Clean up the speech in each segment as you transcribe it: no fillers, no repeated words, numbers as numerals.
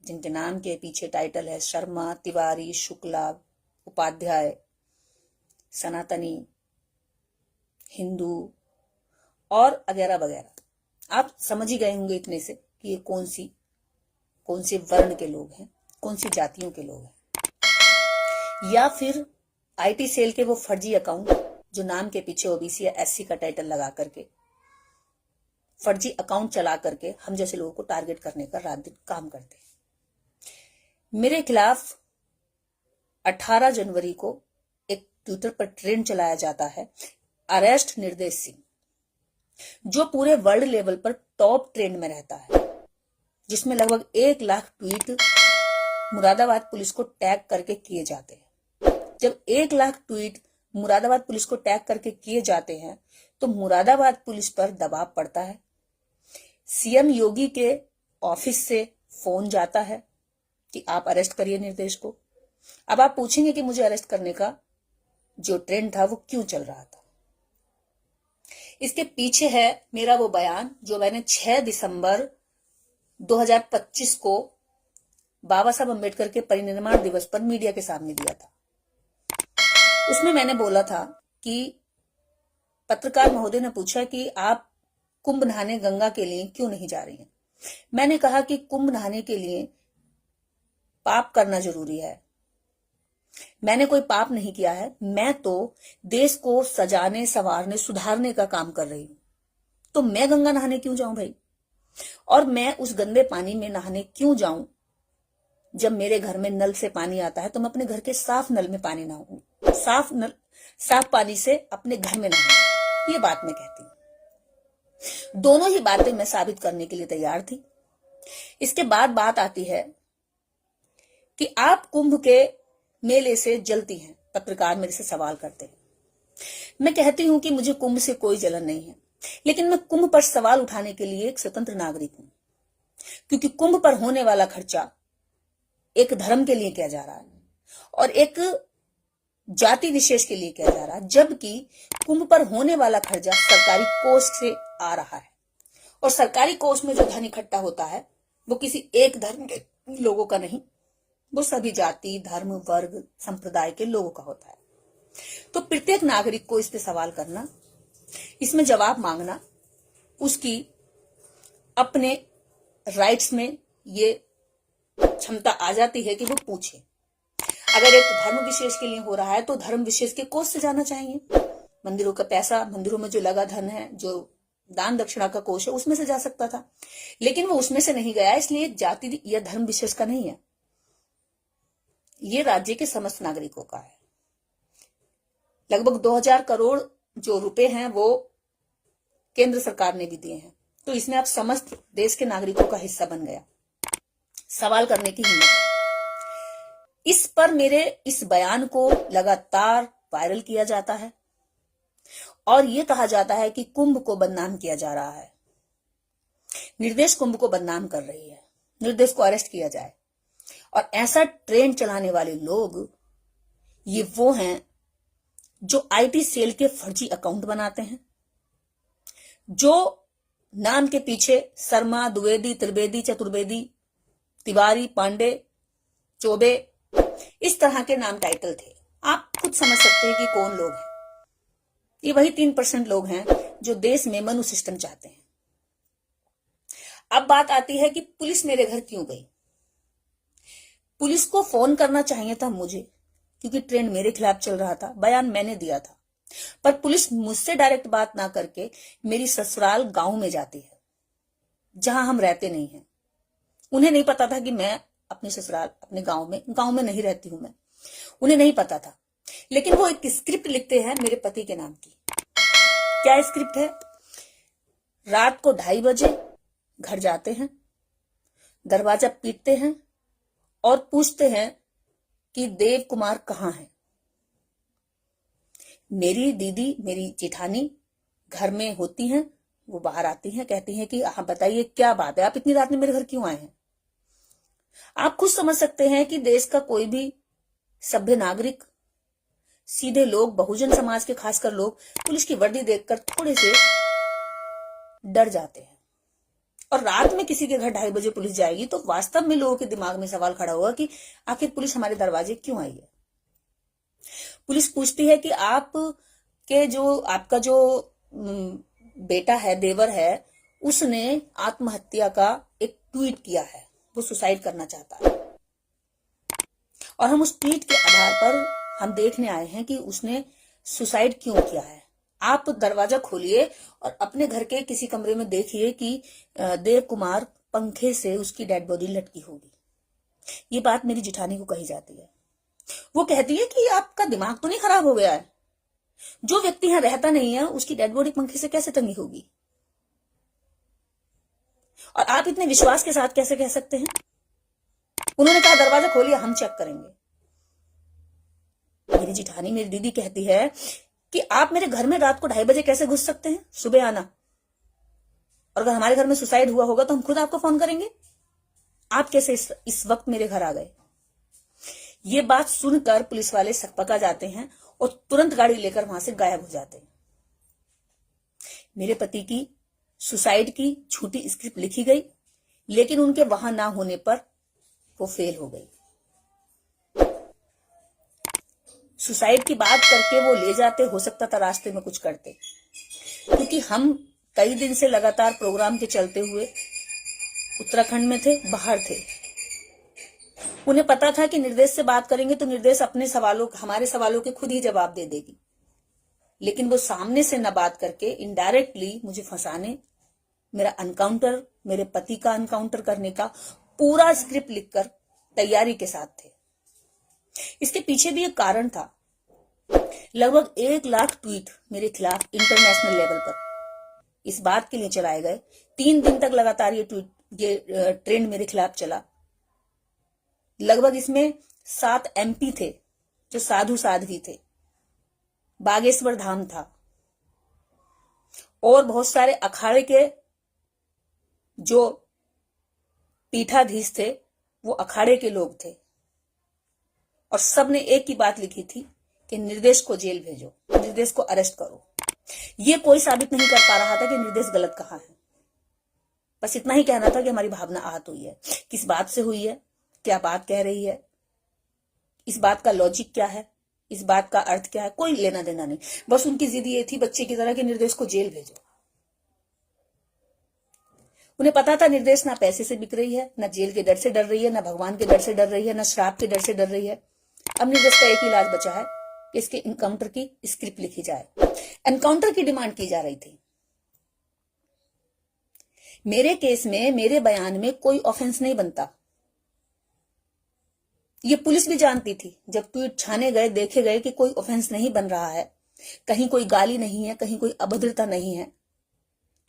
जिनके नाम के पीछे टाइटल है शर्मा, तिवारी, शुक्ला, उपाध्याय, सनातनी, हिंदू और वगैरह वगैरह। आप समझ ही गए होंगे इतने से कि ये कौन से वर्ण के लोग हैं, कौन सी जातियों के लोग हैं। या फिर आईटी सेल के वो फर्जी अकाउंट जो नाम के पीछे ओबीसी या एससी का टाइटल लगा करके, फर्जी अकाउंट चला करके हम जैसे लोगों को टारगेट करने का रात दिन काम करते हैं। मेरे खिलाफ 18 जनवरी को एक ट्विटर पर ट्रेंड चलाया जाता है, अरेस्ट निर्देश सिंह, जो पूरे वर्ल्ड लेवल पर टॉप ट्रेंड में रहता है, जिसमें लगभग 1 लाख ट्वीट मुरादाबाद पुलिस को टैग करके किए जाते हैं। जब 1 लाख ट्वीट मुरादाबाद पुलिस को टैग करके किए जाते हैं तो मुरादाबाद पुलिस पर दबाव पड़ता है। सीएम योगी के ऑफिस से फोन जाता है कि आप अरेस्ट करिए निर्देश को। अब आप पूछेंगे कि मुझे अरेस्ट करने का जो ट्रेंड था वो क्यों चल रहा था। इसके पीछे है मेरा वो बयान जो मैंने 6 दिसंबर 2025 को बाबा साहब अम्बेडकर के परिनिर्वाण दिवस पर मीडिया के सामने दिया था। उसमें मैंने बोला था कि पत्रकार महोदय ने पूछा कि आप कुंभ नहाने गंगा के लिए क्यों नहीं जा रही हैं। मैंने कहा कि कुंभ नहाने के लिए पाप करना जरूरी है। मैंने कोई पाप नहीं किया है, मैं तो देश को सजाने, संवारने, सुधारने का काम कर रही हूं। तो मैं गंगा नहाने क्यों जाऊं भाई? और मैं उस गंदे पानी में नहाने क्यों जाऊं? जब मेरे घर में नल से पानी आता है तो मैं अपने घर के साफ नल में पानी नहाऊं, साफ पानी से अपने घर में नहाऊं। ये बात मैं कहती हूं। दोनों ही बातें मैं साबित करने के लिए तैयार थी। इसके बाद बात आती है कि आप कुंभ के मेले से जलती हैं। पत्रकार मेरे से सवाल करते हैं। मैं कहती हूं कि मुझे कुंभ से कोई जलन नहीं है, लेकिन मैं कुंभ पर सवाल उठाने के लिए एक स्वतंत्र नागरिक हूं, क्योंकि कुंभ पर होने वाला खर्चा एक धर्म के लिए किया जा रहा है और एक जाति विशेष के लिए किया जा रहा है, जबकि कुंभ पर होने वाला खर्चा सरकारी कोष से आ रहा है। और सरकारी कोष में जो धन इकट्ठा होता है वो किसी एक धर्म के लोगों का नहीं, वो सभी जाति, धर्म, वर्ग, संप्रदाय के लोगों का होता है। तो प्रत्येक नागरिक को इस पे सवाल करना, इसमें जवाब मांगना, उसकी अपने राइट्स में ये क्षमता आ जाती है कि वो पूछे। अगर एक धर्म विशेष के लिए हो रहा है तो धर्म विशेष के कोष से जाना चाहिए। मंदिरों का पैसा, मंदिरों में जो लगा धन है, जो दान दक्षिणा का कोष है, उसमें से जा सकता था, लेकिन वो उसमें से नहीं गया। इसलिए जाति या धर्म विशेष का नहीं है, ये राज्य के समस्त नागरिकों का है। लगभग 2000 करोड़ जो रुपए हैं वो केंद्र सरकार ने भी दिए हैं, तो इसमें आप समस्त देश के नागरिकों का हिस्सा बन गया। सवाल करने की हिम्मत है। इस पर मेरे इस बयान को लगातार वायरल किया जाता है और यह कहा जाता है कि कुंभ को बदनाम किया जा रहा है, निर्देश कुंभ को बदनाम कर रही है, निर्देश को अरेस्ट किया जाए। और ऐसा ट्रेंड चलाने वाले लोग ये वो हैं जो आईटी सेल के फर्जी अकाउंट बनाते हैं, जो नाम के पीछे शर्मा, द्विवेदी, त्रिवेदी, चतुर्वेदी, तिवारी, पांडे, चौबे, इस तरह के नाम टाइटल थे। आप खुद समझ सकते हैं कि कौन लोग हैं। ये वही 3% लोग हैं जो देश में मनु सिस्टम चाहते हैं। अब बात आती है कि पुलिस मेरे घर क्यों गई। पुलिस को फोन करना चाहिए था मुझे, क्योंकि ट्रेंड मेरे खिलाफ चल रहा था, बयान मैंने दिया था। पर पुलिस मुझसे डायरेक्ट बात ना करके मेरी ससुराल गांव में जाती है, जहां हम रहते नहीं हैं। उन्हें नहीं पता था कि मैं अपने ससुराल, अपने गांव में नहीं रहती हूं मैं, उन्हें नहीं पता था। लेकिन वो एक स्क्रिप्ट लिखते हैं मेरे पति के नाम की। क्या स्क्रिप्ट है? रात को 2:30 बजे घर जाते हैं, दरवाजा पीटते हैं और पूछते हैं कि देव कुमार कहाँ है। मेरी दीदी, मेरी जेठानी घर में होती हैं, वो बाहर आती हैं, कहती हैं कि हाँ बताइए क्या बात है, आप इतनी रात में मेरे घर क्यों आए हैं। आप खुद समझ सकते हैं कि देश का कोई भी सभ्य नागरिक, सीधे लोग, बहुजन समाज के खासकर लोग पुलिस की वर्दी देखकर थोड़े से डर जाते हैं और रात में किसी के घर 2:30 बजे पुलिस जाएगी तो वास्तव में लोगों के दिमाग में सवाल खड़ा होगा कि आखिर पुलिस हमारे दरवाजे क्यों आई है। पुलिस पूछती है कि आपका जो बेटा है, देवर है, उसने आत्महत्या का एक ट्वीट किया है, वो सुसाइड करना चाहता है, और हम उस ट्वीट के आधार पर हम देखने आए हैं कि उसने सुसाइड क्यों किया है। आप दरवाजा खोलिए और अपने घर के किसी कमरे में देखिए कि देव कुमार पंखे से उसकी डेड बॉडी लटकी होगी। ये बात मेरी जिठानी को कही जाती है। वो कहती है कि आपका दिमाग तो नहीं खराब हो गया है, जो व्यक्ति यहां रहता नहीं है उसकी डेड बॉडी पंखे से कैसे टंगी होगी, और आप इतने विश्वास के साथ कैसे कह सकते हैं। उन्होंने कहा दरवाजा खोलिए, हम चेक करेंगे। मेरी जिठानी, मेरी दीदी कहती है कि आप मेरे घर में रात को 2:30 बजे कैसे घुस सकते हैं, सुबह आना, और अगर हमारे घर में सुसाइड हुआ होगा तो हम खुद आपको फोन करेंगे, आप कैसे इस वक्त मेरे घर आ गए। ये बात सुनकर पुलिस वाले सकपका जाते हैं और तुरंत गाड़ी लेकर वहां से गायब हो जाते हैं। मेरे पति की सुसाइड की झूठी स्क्रिप्ट लिखी गई, लेकिन उनके वहां ना होने पर वो फेल हो गई। सुसाइड की बात करके वो ले जाते, हो सकता था रास्ते में कुछ करते, क्योंकि हम कई दिन से लगातार प्रोग्राम के चलते हुए उत्तराखंड में थे, बाहर थे। उन्हें पता था कि निर्देश से बात करेंगे तो निर्देश हमारे सवालों के खुद ही जवाब दे देगी, लेकिन वो सामने से न बात करके इनडायरेक्टली मुझे फंसाने, मेरे पति का अनकाउंटर करने का पूरा स्क्रिप्ट लिखकर तैयारी के साथ थे। इसके पीछे भी एक कारण था। लगभग 1 लाख ट्वीट मेरे खिलाफ इंटरनेशनल लेवल पर इस बात के लिए चलाए गए। 3 दिन तक लगातार ये ट्रेंड मेरे खिलाफ चला। लगभग इसमें 7 MP थे जो साधु साध्वी थे, बागेश्वर धाम था, और बहुत सारे अखाड़े के जो पीठाधीश थे वो अखाड़े के लोग थे, और सबने एक ही बात लिखी थी कि निर्देश को जेल भेजो, निर्देश को अरेस्ट करो। ये कोई साबित नहीं कर पा रहा था कि निर्देश गलत कहाँ है, बस इतना ही कहना था कि हमारी भावना आहत हुई है। किस बात से हुई है, क्या बात कह रही है, इस बात का लॉजिक क्या है, इस बात का अर्थ क्या है, कोई लेना देना नहीं। बस उनकी जिद ये थी बच्चे की तरह कि निर्देश को जेल भेजो। उन्हें पता था निर्देश ना पैसे से बिक रही है, ना जेल के डर से डर रही है, ना भगवान के डर से डर रही है, ना श्राप के डर से डर रही है। अब निर्देश का एक ही इलाज बचा है कि इसके इनकाउंटर की स्क्रिप्ट लिखी जाए। एनकाउंटर की डिमांड की जा रही थी। मेरे केस में, मेरे बयान में कोई ऑफेंस नहीं बनता। ये पुलिस भी जानती थी। जब ट्वीट छाने गए, देखे गए कि कोई ऑफेंस नहीं बन रहा है, कहीं कोई गाली नहीं है, कहीं कोई अभद्रता नहीं है,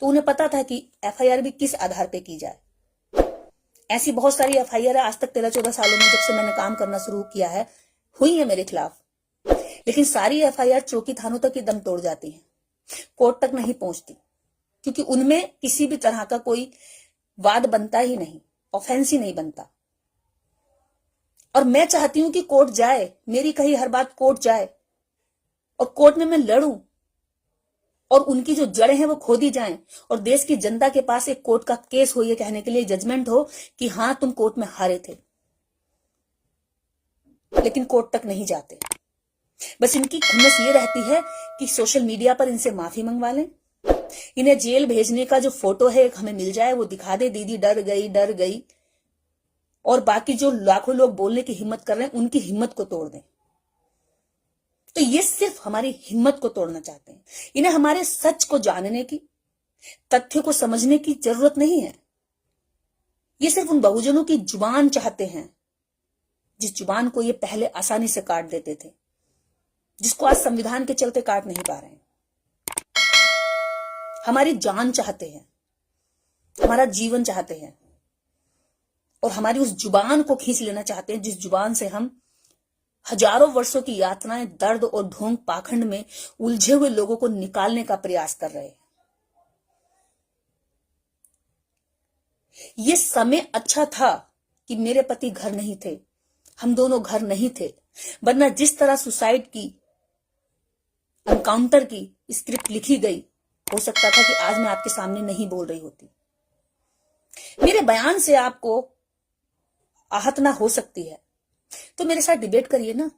तो उन्हें पता था कि FIR भी किस आधार पे की जाए। ऐसी बहुत सारी FIR आज तक 13-14 सालों में, जब से मैंने काम करना शुरू किया है, हुई है मेरे खिलाफ, लेकिन सारी FIR चौकी थानों तक ही दम तोड़ जाती हैं, कोर्ट तक नहीं पहुंचती, क्योंकि उनमें किसी भी तरह का कोई वाद बनता ही नहीं, ऑफेंस ही नहीं बनता। और मैं चाहती हूं कि कोर्ट जाए, मेरी कही हर बात कोर्ट जाए, और कोर्ट में मैं लड़ूं, और उनकी जो जड़ें हैं वो खोदी जाएं, और देश की जनता के पास एक कोर्ट का केस हो, ये कहने के लिए जजमेंट हो कि हां तुम कोर्ट में हारे थे, लेकिन कोर्ट तक नहीं जाते। बस इनकी खुन्नस ये रहती है कि सोशल मीडिया पर इनसे माफी मंगवा लें, इन्हें जेल भेजने का जो फोटो है हमें मिल जाए, वो दिखा दे, दीदी डर गई, और बाकी जो लाखों लोग बोलने की हिम्मत कर रहे हैं उनकी हिम्मत को तोड़ दें। तो ये सिर्फ हमारी हिम्मत को तोड़ना चाहते हैं। इन्हें हमारे सच को जानने की, तथ्य को समझने की जरूरत नहीं है। ये सिर्फ उन बहुजनों की जुबान चाहते हैं जिस जुबान को ये पहले आसानी से काट देते थे, जिसको आज संविधान के चलते काट नहीं पा रहे हैं। हमारी जान चाहते हैं, हमारा जीवन चाहते हैं, और हमारी उस जुबान को खींच लेना चाहते हैं जिस जुबान से हम हजारों वर्षों की यातनाएं, दर्द और ढोंग पाखंड में उलझे हुए लोगों को निकालने का प्रयास कर रहे हैं। ये समय अच्छा था कि मेरे पति घर नहीं थे, हम दोनों घर नहीं थे, वरना जिस तरह सुसाइड की, एनकाउंटर की स्क्रिप्ट लिखी गई, हो सकता था कि आज मैं आपके सामने नहीं बोल रही होती। मेरे बयान से आपको आहत ना हो सकती है तो मेरे साथ डिबेट करिए ना।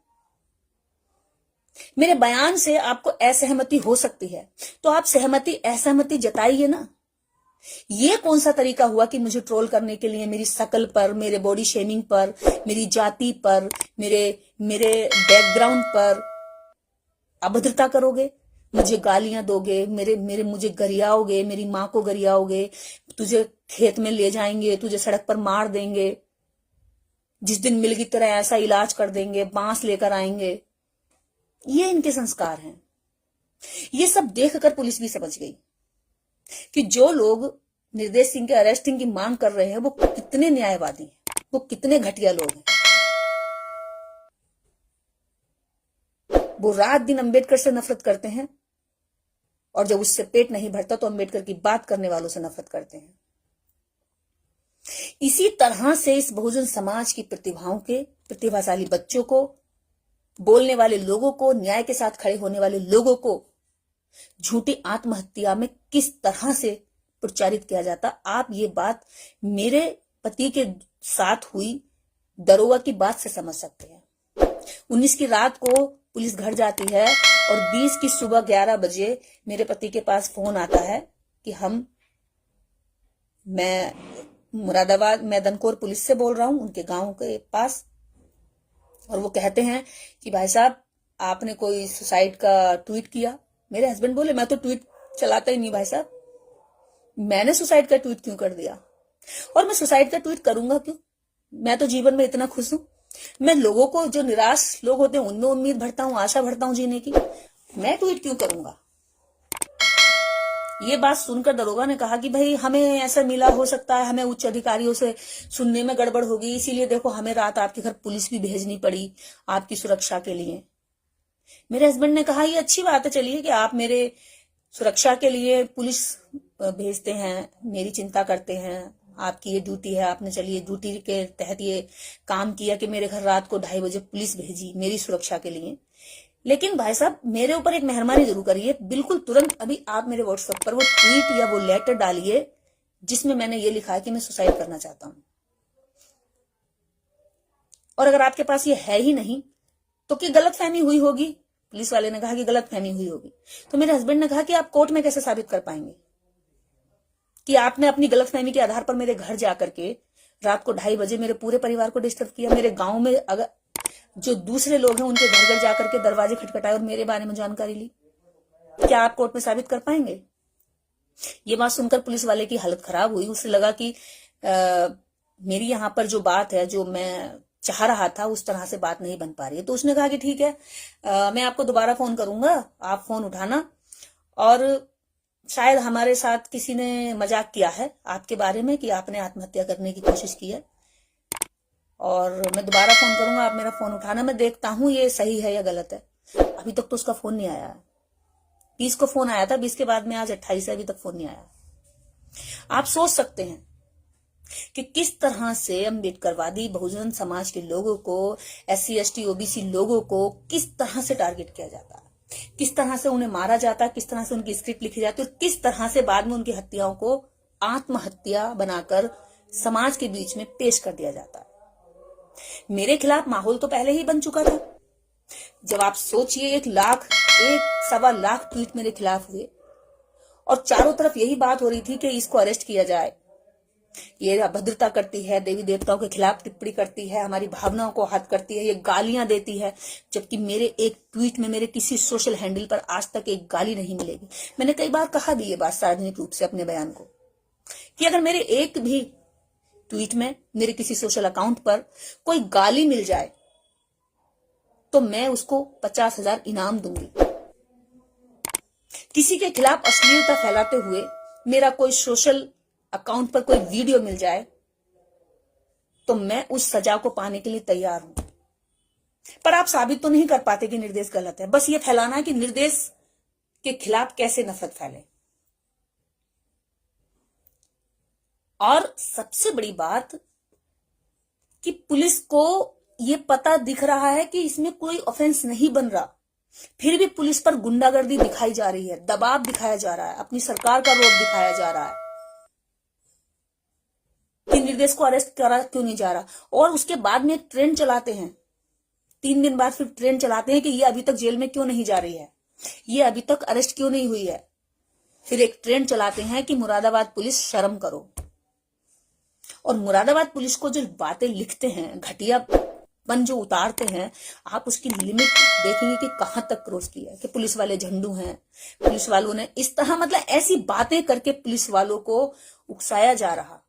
मेरे बयान से आपको असहमति हो सकती है तो आप सहमति असहमति जताइए ना। ये कौन सा तरीका हुआ कि मुझे ट्रोल करने के लिए मेरी शकल पर, मेरे बॉडी शेमिंग पर, मेरी जाति पर, मेरे मेरे बैकग्राउंड पर अभद्रता करोगे, मुझे गालियां दोगे, मेरे मेरे मुझे गरियाओगे, मेरी माँ को गरियाओगे, तुझे खेत में ले जाएंगे, तुझे सड़क पर मार देंगे, जिस दिन मिल की तरह ऐसा इलाज कर देंगे, बांस लेकर आएंगे। ये इनके संस्कार हैं। ये सब देखकर पुलिस भी समझ गई कि जो लोग निर्देश सिंह के अरेस्टिंग की मांग कर रहे हैं वो कितने न्यायवादी हैं, वो कितने घटिया लोग हैं। वो रात दिन अंबेडकर से नफरत करते हैं और जब उससे पेट नहीं भरता तो अंबेडकर की बात करने वालों से नफरत करते हैं। इसी तरह से इस बहुजन समाज की प्रतिभाओं के, प्रतिभाशाली बच्चों को, बोलने वाले लोगों को, न्याय के साथ खड़े होने वाले लोगों को झूठी आत्महत्या में किस तरह से प्रचारित किया जाता। आप ये बात मेरे पति के साथ हुई दरोगा की बात से समझ सकते हैं। 19 की रात को पुलिस घर जाती है और 20 की सुबह 11 बजे मेरे पति के पास फोन आता है कि मैं मुरादाबाद, मैं दनकोर पुलिस से बोल रहा हूं, उनके गांव के पास। और वो कहते हैं कि भाई साहब आपने कोई सुसाइड का ट्वीट किया। मेरे हस्बैंड बोले मैं तो ट्वीट चलाता ही नहीं भाई साहब, मैंने सुसाइड का ट्वीट क्यों कर दिया, और मैं सुसाइड का ट्वीट करूंगा क्यों, मैं तो जीवन में इतना खुश हूं। मैं लोगों को, जो निराश लोग होते हैं उनमें उम्मीद भरता हूं, आशा भरता हूं जीने की, मैं ट्वीट क्यों करूंगा। ये बात सुनकर दरोगा ने कहा कि भाई हमें ऐसा मिला, हो सकता है हमें उच्च अधिकारियों से सुनने में गड़बड़ होगी, इसीलिए देखो हमें रात आपके घर पुलिस भी भेजनी पड़ी आपकी सुरक्षा के लिए। मेरे हस्बैंड ने कहा ये अच्छी बात है, चलिए कि आप मेरे सुरक्षा के लिए पुलिस भेजते हैं, मेरी चिंता करते हैं, आपकी ये ड्यूटी है, आपने चलिए ड्यूटी के तहत ये काम किया कि मेरे घर रात को 2:30 बजे पुलिस भेजी मेरी सुरक्षा के लिए। लेकिन भाई साहब मेरे ऊपर एक मेहरबानी जरूर करिए, बिल्कुल तुरंत अभी आप मेरे व्हाट्सएप पर वो ट्वीट या वो लेटर डालिए जिसमें मैंने ये लिखा है कि मैं सुसाइड करना चाहता हूं। और अगर आपके पास ये है ही नहीं तो कि गलतफहमी हुई होगी, पुलिस वाले ने कहा कि गलतफहमी हुई होगी। तो मेरे हस्बैंड ने कहा कि आप कोर्ट में कैसे साबित कर पाएंगे कि आपने अपनी गलतफहमी के आधार पर मेरे घर जाकर के रात को 2:30 बजे मेरे पूरे परिवार को डिस्टर्ब किया, मेरे गांव में अगर जो दूसरे लोग हैं उनके घर घर जाकर के दरवाजे खटखटाए और मेरे बारे में जानकारी ली। क्या आप कोर्ट में साबित कर पाएंगे। ये बात सुनकर पुलिस वाले की हालत खराब हुई। उसे लगा कि मेरी यहाँ पर जो बात है, जो मैं चाह रहा था उस तरह से बात नहीं बन पा रही है। तो उसने कहा कि ठीक है, मैं आपको दोबारा फोन करूंगा, आप फोन उठाना, और शायद हमारे साथ किसी ने मजाक किया है आपके बारे में कि आपने आत्महत्या करने की कोशिश की है, और मैं दोबारा फोन करूंगा, आप मेरा फोन उठाना, मैं देखता हूं ये सही है या गलत है। अभी तक तो उसका फोन नहीं आया। 20 को फोन आया था, 20 के बाद में आज 28 है, अभी तक फोन नहीं आया। आप सोच सकते हैं कि किस तरह से अम्बेडकरवादी बहुजन समाज के लोगों को, SC ST OBC लोगों को किस तरह से टारगेट किया जाता है, किस तरह से उन्हें मारा जाता है, किस तरह से उनकी स्क्रिप्ट लिखी जाती है, और किस तरह से बाद में उनकी हत्याओं को आत्महत्या बनाकर समाज के बीच में पेश कर दिया जाता है। मेरे खिलाफ माहौल तो पहले ही बन चुका था। जब आप सोचिए 1,00,000-1,15,00,000 ट्वीट मेरे खिलाफ हुए और चारों तरफ यही बात हो रही थी कि इसको अरेस्ट किया जाए, ये अभद्रता करती है, देवी देवताओं के खिलाफ टिप्पणी करती है, हमारी भावनाओं को आहत करती है, ये गालियां देती है, जबकि मेरे एक ट्वीट में, मेरे किसी सोशल हैंडल पर आज तक एक गाली नहीं मिलेगी। मैंने कई बार कहा भी ये बात सार्वजनिक रूप से अपने बयान को कि अगर मेरे एक भी ट्वीट में, मेरे किसी सोशल अकाउंट पर कोई गाली मिल जाए तो मैं उसको 50,000 इनाम दूंगी। किसी के खिलाफ अश्लीलता फैलाते हुए मेरा कोई सोशल अकाउंट पर कोई वीडियो मिल जाए तो मैं उस सजा को पाने के लिए तैयार हूं। पर आप साबित तो नहीं कर पाते कि निर्देश गलत है, बस ये फैलाना है कि निर्देश के खिलाफ कैसे नफरत फैले। और सबसे बड़ी बात कि पुलिस को ये पता दिख रहा है कि इसमें कोई ऑफेंस नहीं बन रहा, फिर भी पुलिस पर गुंडागर्दी दिखाई जा रही है, दबाव दिखाया जा रहा है, अपनी सरकार का रोब दिखाया जा रहा है। निर्देश को अरेस्ट करा क्यों नहीं जा रहा? और उसके बाद में एक ट्रेंड चलाते हैं, 3 दिन बाद फिर ट्रेंड चलाते हैं कि ये अभी तक जेल में क्यों नहीं जा रही है, ये अभी तक अरेस्ट क्यों नहीं हुई है। फिर एक ट्रेंड चलाते हैं कि मुरादाबाद पुलिस शर्म करो। और मुरादाबाद पुलिस को जो बातें लिखते हैं, घटियापन जो उतारते हैं, आप उसकी लिमिट देखेंगे कि कहां तक क्रॉस किया है। कि पुलिस वाले झंडू हैं, पुलिस वालों ने इस तरह, मतलब ऐसी बातें करके पुलिस वालों को उकसाया जा रहा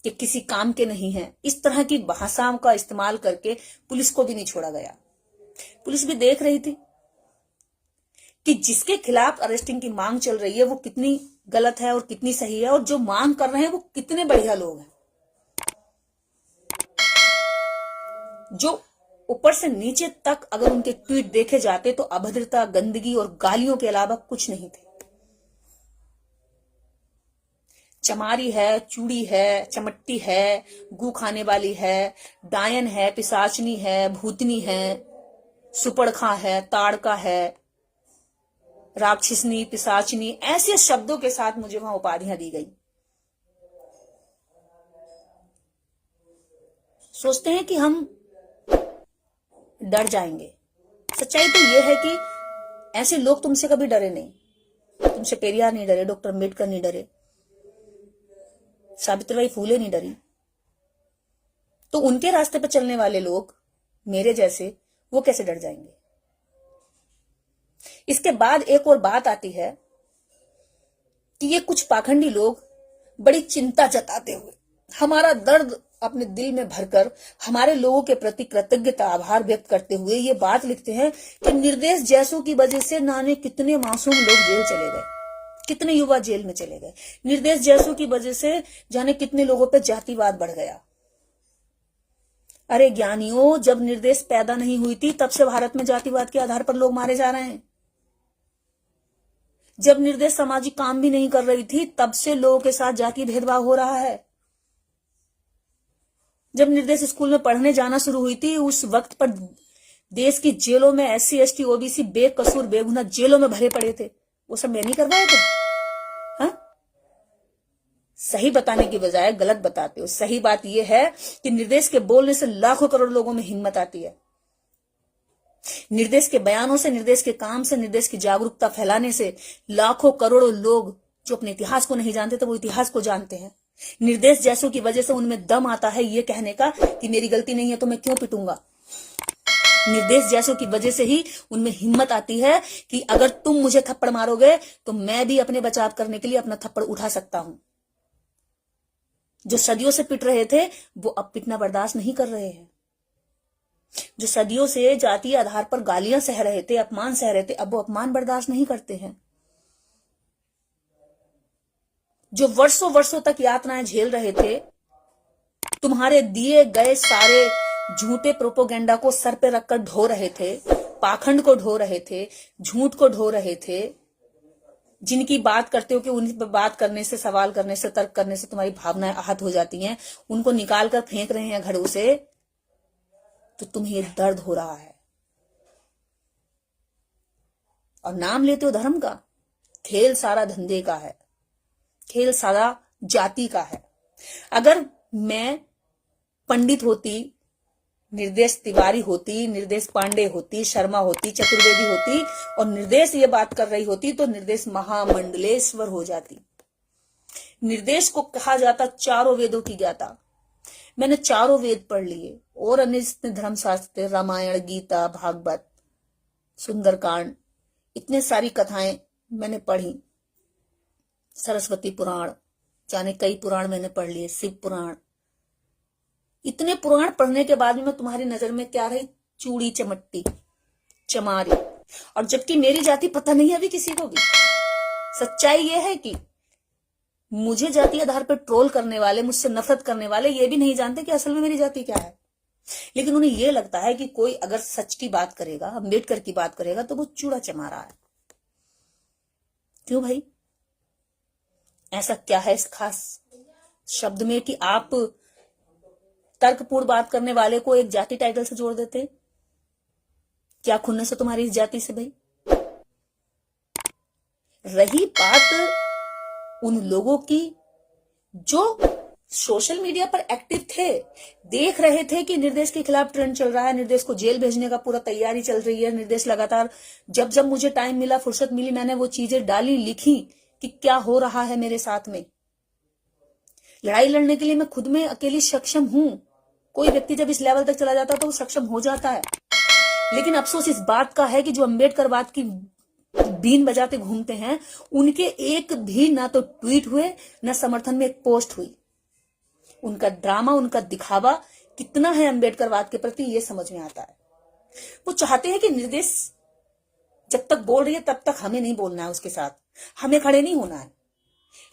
कि किसी काम के नहीं है। इस तरह की भाषाओं का इस्तेमाल करके पुलिस को भी नहीं छोड़ा गया। पुलिस भी देख रही थी कि जिसके खिलाफ अरेस्टिंग की मांग चल रही है वो कितनी गलत है और कितनी सही है, और जो मांग कर रहे हैं वो कितने बढ़िया लोग हैं, जो ऊपर से नीचे तक अगर उनके ट्वीट देखे जाते तो अभद्रता, गंदगी और गालियों के अलावा कुछ नहीं थे। चमारी है, चूड़ी है, चमट्टी है, गू खाने वाली है, डायन है, पिशाचनी है, भूतनी है, सुपड़खा है, ताड़का है, राक्षसनी, पिशाचनी, ऐसे शब्दों के साथ मुझे वहां उपाधियां दी गई। सोचते हैं कि हम डर जाएंगे। सच्चाई तो यह है कि ऐसे लोग तुमसे कभी डरे नहीं। तुमसे पेरियार नहीं डरे, डॉक्टर अम्बेडकर नहीं डरे, सावित्रीबाई फूले नहीं डरी। तो उनके रास्ते पर चलने वाले लोग मेरे जैसे, वो कैसे डर जाएंगे? इसके बाद एक और बात आती है कि ये कुछ पाखंडी लोग बड़ी चिंता जताते हुए, हमारा दर्द अपने दिल में भरकर हमारे लोगों के प्रति कृतज्ञता, आभार व्यक्त करते हुए ये बात लिखते हैं कि निर्देश जैसों की वजह से नाने कितने मासूम लोग जेल चले गए, कितने युवा जेल में चले गए। निर्देश जैसों की वजह से जाने कितने लोगों पे जातिवाद बढ़ गया। अरे ज्ञानियों, जब निर्देश पैदा नहीं हुई थी तब से भारत में जातिवाद के आधार पर लोग मारे जा रहे हैं। जब निर्देश सामाजिक काम भी नहीं कर रही थी तब से लोगों के साथ जाति भेदभाव हो रहा है। जब निर्देश स्कूल में पढ़ने जाना शुरू हुई थी उस वक्त पर देश की जेलों में SC ST OBC बेकसूर बेगुनाह जेलों में भरे पड़े थे। वो सब मैं नहीं करवाए थे? हाँ? सही बताने की बजाय गलत बताते हो। सही बात यह है कि निर्देश के बोलने से लाखों करोड़ लोगों में हिम्मत आती है। निर्देश के बयानों से, निर्देश के काम से, निर्देश की जागरूकता फैलाने से लाखों करोड़ों लोग जो अपने इतिहास को नहीं जानते थे वो इतिहास को जानते हैं। निर्देश जैसों की वजह से उनमें दम आता है ये कहने का कि मेरी गलती नहीं है तो मैं क्यों पिटूंगा। निर्देश जैसों की वजह से ही उनमें हिम्मत आती है कि अगर तुम मुझे थप्पड़ मारोगे तो मैं भी अपने बचाव करने के लिए अपना थप्पड़ उठा सकता हूं। जो सदियों से पिट रहे थे वो अब पिटना बर्दाश्त नहीं कर रहे हैं। जो सदियों से जातीय आधार पर गालियां सह रहे थे, अपमान सह रहे थे, अब वो अपमान बर्दाश्त नहीं करते हैं। जो वर्षों वर्षों तक यातनाएं झेल रहे थे, तुम्हारे दिए गए सारे झूठे प्रोपोगेंडा को सर पे रखकर ढो रहे थे, पाखंड को ढो रहे थे, झूठ को ढो रहे थे, जिनकी बात करते हो कि उन पर बात करने से, सवाल करने से, तर्क करने से तुम्हारी भावनाएं आहत हो जाती हैं, उनको निकाल कर फेंक रहे हैं घड़ों से, तो तुम्हें ये दर्द हो रहा है और नाम लेते हो धर्म का। खेल सारा धंधे का है, खेल सारा जाति का है। अगर मैं पंडित होती, निर्देश तिवारी होती, निर्देश पांडे होती, शर्मा होती, चतुर्वेदी होती और निर्देश ये बात कर रही होती तो निर्देश महामंडलेश्वर हो जाती। निर्देश को कहा जाता चारों वेदों की ज्ञाता। मैंने चारों वेद पढ़ लिए और अन्य जितने धर्मशास्त्र, रामायण, गीता, भागवत, सुंदरकांड, इतने सारी कथाएं मैंने पढ़ी। सरस्वती पुराण, जाने कई पुराण मैंने पढ़ लिए, शिव पुराण। इतने पुराण पढ़ने के बाद भी मैं तुम्हारी नजर में क्या रही? चूड़ी, चमट्टी, चमारी। और जबकि मेरी जाति पता नहीं है अभी किसी को भी। सच्चाई यह है कि मुझे जाति आधार पर ट्रोल करने वाले, मुझसे नफरत करने वाले ये भी नहीं जानते कि असल में मेरी जाति क्या है। लेकिन उन्हें यह लगता है कि कोई अगर सच की बात करेगा, अम्बेडकर की बात करेगा तो वो चूड़ा चमा रहा है। क्यों भाई? ऐसा क्या है इस खास शब्द में कि आप तर्कपूर्ण बात करने वाले को एक जाति टाइटल से जोड़ देते? क्या खुन्नस है तुम्हारी इस जाति से भाई? रही बात उन लोगों की जो सोशल मीडिया पर एक्टिव थे, देख रहे थे कि निर्देश के खिलाफ ट्रेंड चल रहा है, निर्देश को जेल भेजने का पूरा तैयारी चल रही है। निर्देश लगातार जब जब मुझे टाइम मिला, फुर्सत मिली, मैंने वो चीजें डाली, लिखी कि क्या हो रहा है मेरे साथ में। लड़ाई लड़ने के लिए मैं खुद में अकेली सक्षम हूं। कोई व्यक्ति जब इस लेवल तक चला जाता है तो वो सक्षम हो जाता है। लेकिन अफसोस इस बात का है कि जो अम्बेडकरवाद की बीन बजाते घूमते हैं, उनके एक भी ना तो ट्वीट हुए, ना समर्थन में एक पोस्ट हुई। उनका ड्रामा, उनका दिखावा कितना है अम्बेडकरवाद के प्रति, ये समझ में आता है। वो चाहते हैं कि निर्देश जब तक बोल रही है तब तक हमें नहीं बोलना है, उसके साथ हमें खड़े नहीं होना है।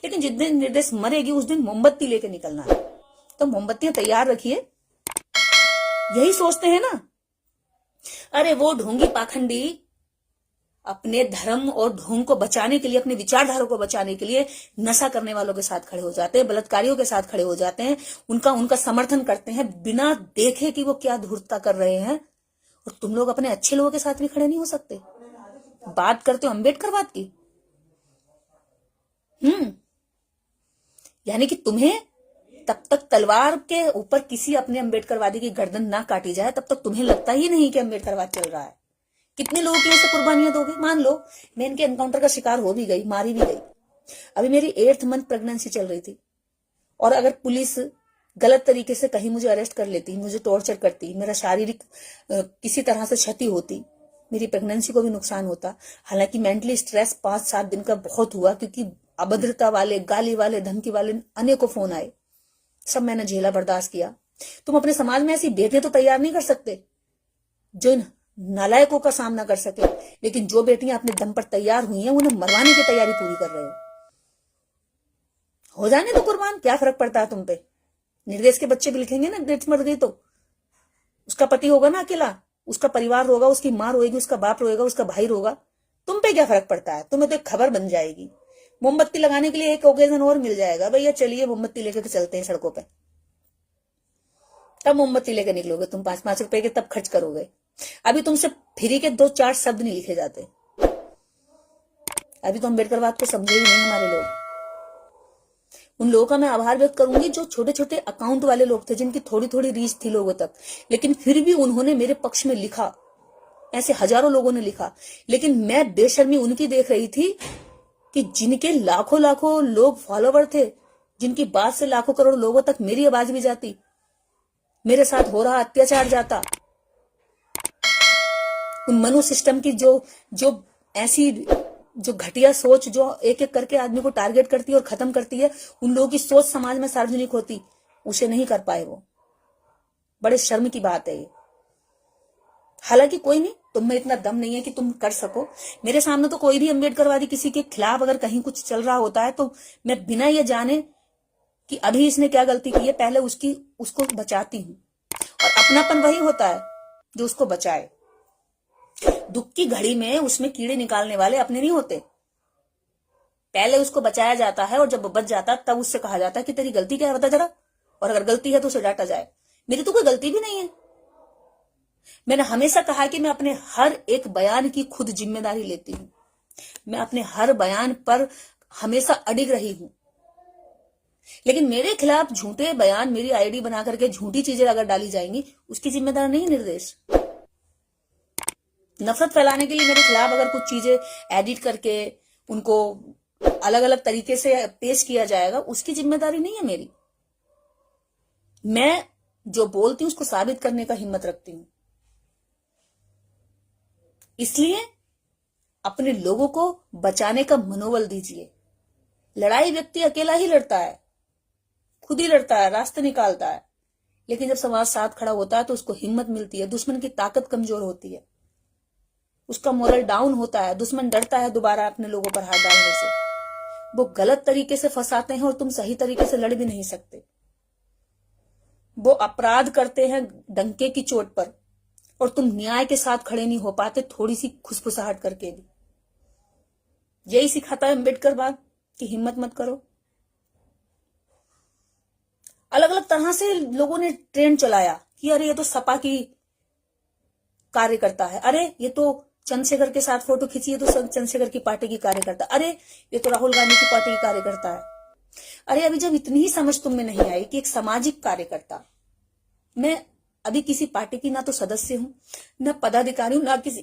लेकिन जिस दिन निर्देश मरेगी उस दिन मोमबत्ती लेके निकलना है। तो मोमबत्तियां तैयार रखिए। यही सोचते हैं ना, अरे वो ढोंगी पाखंडी अपने धर्म और ढोंग को बचाने के लिए, अपने विचारधारा को बचाने के लिए नशा करने वालों के साथ खड़े हो जाते हैं, बलात्कारियों के साथ खड़े हो जाते हैं, उनका समर्थन करते हैं बिना देखे कि वो क्या धूर्तता कर रहे हैं। और तुम लोग अपने अच्छे लोगों के साथ भी खड़े नहीं हो सकते। बात करते हो अम्बेडकरवाद की। यानी कि तुम्हें तब तक तलवार के ऊपर किसी अपने अम्बेडकरवादी की गर्दन ना काटी जाए तब तक तुम्हें लगता ही नहीं कि अम्बेडकरवाद चल रहा है। कितने लोगों की ऐसे कुर्बानियां दोगे? मान लो मैं इनके एनकाउंटर का शिकार हो भी गई, मारी भी गई। अभी मेरी 8th मंथ प्रेगनेंसी चल रही थी, और अगर पुलिस गलत तरीके से कहीं मुझे अरेस्ट कर लेती, मुझे टॉर्चर करती, मेरा शारीरिक किसी तरह से क्षति होती, मेरी प्रेगनेंसी को भी नुकसान होता। हालांकि मेंटली स्ट्रेस 5-7 दिन का बहुत हुआ, क्योंकि अभद्रता वाले, गाली वाले, धमकी वाले अनेकों फोन आए। सब मैंने झेला, बर्दाश्त किया। तुम अपने समाज में ऐसी बेटियां तो तैयार नहीं कर सकते जो इन नालायकों का सामना कर सके, लेकिन जो बेटियां अपने दम पर तैयार हुई हैं उन्हें मरवाने की तैयारी पूरी कर रहे हो जाने तो कुर्बान, क्या फर्क पड़ता है तुम पे? निर्देश के बच्चे भी लिखेंगे ना, निर्देश मर गई तो उसका पति होगा ना अकेला, उसका परिवार रोगा, उसकी माँ रोएगी, उसका बाप रोएगा, उसका भाई रोगा। तुम पे क्या फर्क पड़ता है? तुम्हें तो एक खबर बन जाएगी। मोमबत्ती लगाने के लिए एक ओकेजन और मिल जाएगा, भैया चलिए मोमबत्ती लेकर चलते हैं सड़कों पे। तब मोमबत्ती लेकर निकलोगे तुम, 5-5 रुपए के तब खर्च करोगे। अभी तुमसे फ्री के 2-4 शब्द नहीं लिखे जाते। अभी तो अम्बेडकरवाद को समझे ही नहीं हमारे लोग। उन लोगों का मैं आभार व्यक्त करूंगी जो छोटे छोटे अकाउंट वाले लोग थे, जिनकी थोड़ी थोड़ी रीच थी लोगों तक, लेकिन फिर भी उन्होंने मेरे पक्ष में लिखा। ऐसे हजारों लोगों ने लिखा, लेकिन मैं बेशर्मी उनकी देख रही थी कि जिनके लाखों लाखों लोग फॉलोवर थे, जिनकी बात से लाखों करोड़ लोगों तक मेरी आवाज भी जाती, मेरे साथ हो रहा अत्याचार जाता। उन मनु सिस्टम की जो ऐसी जो घटिया सोच जो एक एक करके आदमी को टारगेट करती है और खत्म करती है, उन लोगों की सोच समाज में सार्वजनिक होती, उसे नहीं कर पाए वो। बड़े शर्म की बात है ये। हालांकि कोई नहीं, तुम में इतना दम नहीं है कि तुम कर सको। मेरे सामने तो कोई भी अम्बेडकरवादी किसी के खिलाफ अगर कहीं कुछ चल रहा होता है तो मैं बिना ये जाने कि अभी इसने क्या गलती की है, पहले उसको बचाती हूं। और अपनापन वही होता है जो उसको बचाए। दुख की घड़ी में उसमें कीड़े निकालने वाले अपने नहीं होते। पहले उसको बचाया जाता है, और जब वो बच जाता है तब उससे कहा जाता है कि तेरी गलती क्या है बता जरा, और अगर गलती है तो उसे डांटा जाए। मेरी तो कोई गलती भी नहीं है। मैंने हमेशा कहा कि मैं अपने हर एक बयान की खुद जिम्मेदारी लेती हूं। मैं अपने हर बयान पर हमेशा अडिग रही हूं। लेकिन मेरे खिलाफ झूठे बयान, मेरी आईडी बना करके झूठी चीजें अगर डाली जाएंगी, उसकी जिम्मेदार नहीं निर्देश। नफरत फैलाने के लिए मेरे खिलाफ अगर कुछ चीजें एडिट करके उनको अलग अलग तरीके से पेश किया जाएगा, उसकी जिम्मेदारी नहीं है मेरी। मैं जो बोलती हूं उसको साबित करने का हिम्मत रखती हूं। इसलिए अपने लोगों को बचाने का मनोबल दीजिए। लड़ाई व्यक्ति अकेला ही लड़ता है, खुद ही लड़ता है, रास्ते निकालता है, लेकिन जब समाज साथ खड़ा होता है तो उसको हिम्मत मिलती है। दुश्मन की ताकत कमजोर होती है, उसका मोरल डाउन होता है, दुश्मन डरता है दोबारा अपने लोगों पर हाथ डालने से। वो गलत तरीके से फंसाते हैं और तुम सही तरीके से लड़ भी नहीं सकते। वो अपराध करते हैं डंके की चोट पर, और तुम न्याय के साथ खड़े नहीं हो पाते थोड़ी सी खुसफुसाहट करके भी। यही सिखाता है अम्बेडकरवाद कि हिम्मत मत करो। अलग अलग तरह से लोगों ने ट्रेंड चलाया कि अरे ये तो सपा की कार्यकर्ता है, अरे ये तो चंद्रशेखर के साथ फोटो खींची है तो चंद्रशेखर की पार्टी की कार्यकर्ता, अरे ये तो राहुल गांधी की पार्टी की कार्यकर्ता है। अरे अभी जब इतनी ही समझ तुम में नहीं आई कि एक सामाजिक कार्यकर्ता, मैं अभी किसी पार्टी की ना तो सदस्य हूं, ना पदाधिकारी हूं, ना किसी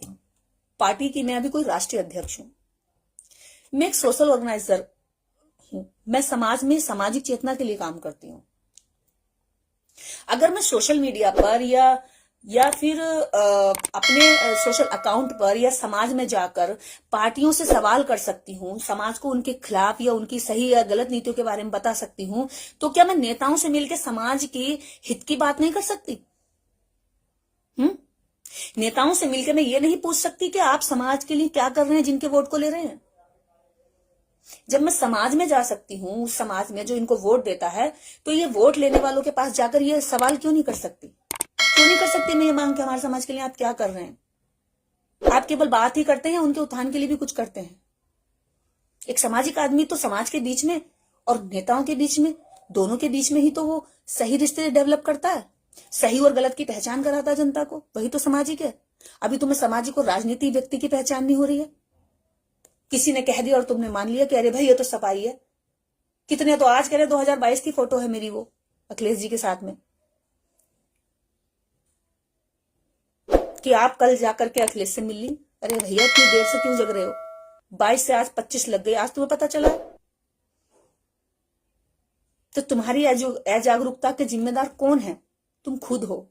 पार्टी की मैं अभी कोई राष्ट्रीय अध्यक्ष हूं, मैं एक सोशल ऑर्गेनाइजर हूं, मैं समाज में सामाजिक चेतना के लिए काम करती हूं। अगर मैं सोशल मीडिया पर या फिर अपने सोशल अकाउंट पर या समाज में जाकर पार्टियों से सवाल कर सकती हूँ, समाज को उनके खिलाफ या उनकी सही या गलत नीतियों के बारे में बता सकती हूँ, तो क्या मैं नेताओं से मिलकर समाज के हित की बात नहीं कर सकती? नेताओं से मिलकर मैं ये नहीं पूछ सकती कि आप समाज के लिए क्या कर रहे हैं जिनके वोट को ले रहे हैं? जब मैं समाज में जा सकती हूँ, उस समाज में जो इनको वोट देता है, तो ये वोट लेने वालों के पास जाकर ये सवाल क्यों नहीं कर सकती? क्यों नहीं कर सकती मैं ये मांग के हमारे समाज के लिए आप क्या कर रहे हैं? आप केवल बात ही करते हैं, उनके उत्थान के लिए भी कुछ करते हैं? एक सामाजिक आदमी तो समाज के बीच में और नेताओं के बीच में, दोनों के बीच में ही तो वो सही रिश्ते डेवलप करता है, सही और गलत की पहचान कराता है जनता को, वही तो सामाजिक है। अभी तुम्हें सामाजिक और राजनीतिक व्यक्ति की पहचान नहीं हो रही है। किसी ने कह दिया और तुमने मान लिया कि अरे भाई ये तो सफाई है। कितने तो आज कह रहे 2022 की फोटो है मेरी, वो अखिलेश जी के साथ में, कि आप कल जाकर के अखिलेश से मिल ली। अरे भैया इतनी देर से क्यों जग रहे हो? 22 से आज 25 लग गए, आज तुम्हें पता चला? तो तुम्हारी अजागरूकता के जिम्मेदार कौन है? तुम खुद हो।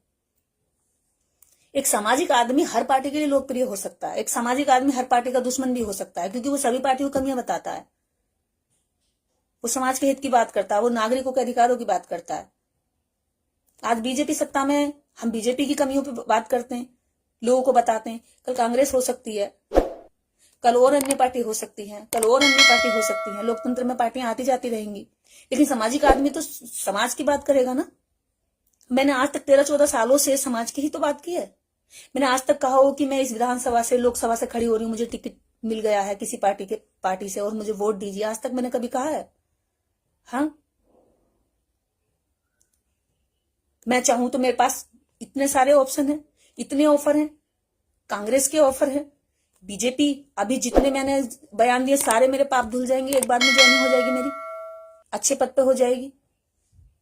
एक सामाजिक आदमी हर पार्टी के लिए लोकप्रिय हो सकता है, एक सामाजिक आदमी हर पार्टी का दुश्मन भी हो सकता है, क्योंकि वो सभी पार्टियों की कमियां बताता है। वो समाज के हित की बात करता है, वो नागरिकों के अधिकारों की बात करता है। आज बीजेपी सत्ता में, हम बीजेपी की कमियों पर बात करते हैं, लोगों को बताते हैं। कल कांग्रेस हो सकती है, कल और अन्य पार्टी हो सकती है, कल और अन्य पार्टी हो सकती है। लोकतंत्र में पार्टियां आती जाती रहेंगी, लेकिन सामाजिक आदमी तो समाज की बात करेगा ना। मैंने आज तक 13-14 सालों से समाज की ही तो बात की है। मैंने आज तक कहा हो कि मैं इस विधानसभा से, लोकसभा से खड़ी हो रही हूं, मुझे टिकट मिल गया है किसी पार्टी से और मुझे वोट दीजिए, आज तक मैंने कभी कहा है? हाँ, मैं चाहूं तो मेरे पास इतने सारे ऑप्शन हैं, इतने ऑफर हैं। कांग्रेस के ऑफर है, बीजेपी, अभी जितने मैंने बयान दिए सारे मेरे पाप धुल जाएंगे, एक बार में ज्वाइनिंग हो जाएगी मेरी, अच्छे पद पे हो जाएगी।